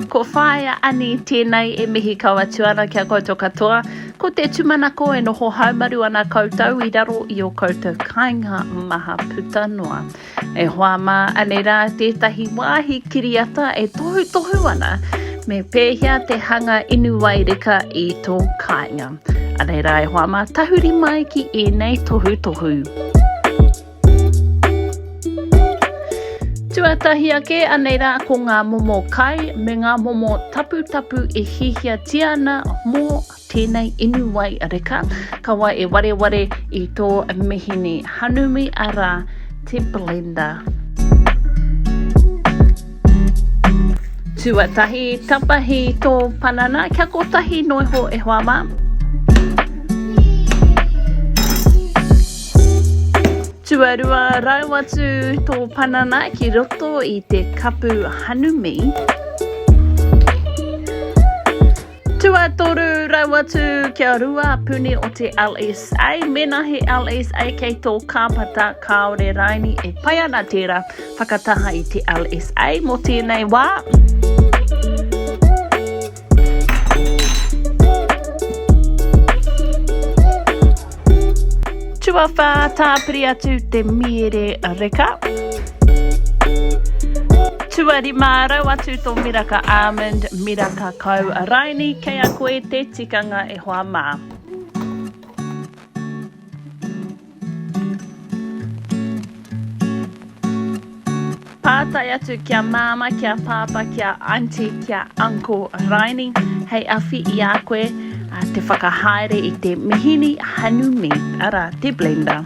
Ko whaia ani tēnei e mihi kaua tuana kia koutou katoa. Ko te tumanako e noho haumaru ana koutou I raro I o koutou kāinga maha putanua. E hoa mā ane rā tētahi wāhi kiriata e tohutohu ana me pēhia te hanga inu wai reka I tō kāinga. Ane rā e hoa mā tahuri mai ki ēnei tohutohu. Tuatahi ake anei rā ko ngā momo kai me ngā momo taputapu e hiahiatia ana mō tēnei inu wai reka. Kawa e wareware I tō mihini hanumi ara te blender. Tuatahi tapahi tō panana kia kotahi noiho e hoa mā. Tuarua rau atu tō panana ki roto I te kapu hanumi. Tuatoru rau atu kia rua puni o te LSA. Mena he LSA kei tō kāpata kaore raini e pai ana tērā whakataha I te LSA mo tēnei wā. Tua wha tāpiri atu te miere reka. Tua rima rau atu tō miraka almond, miraka kau raini, kei a koe te tikanga e hoa mā. Pātai atu kia māma, kia pāpa, kia auntie, kia uncle raini, hei awhi I a koe. Te whakahaere I te mihini hanumi ara te blender.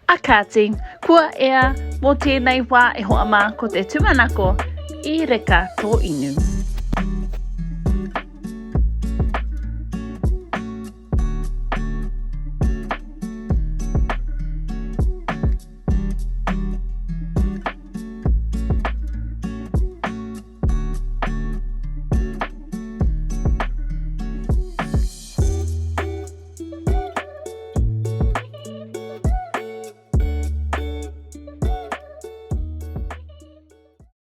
Akati, kua ea mo tēnei wā e hoa mā ko te tumanako I reka tō inu.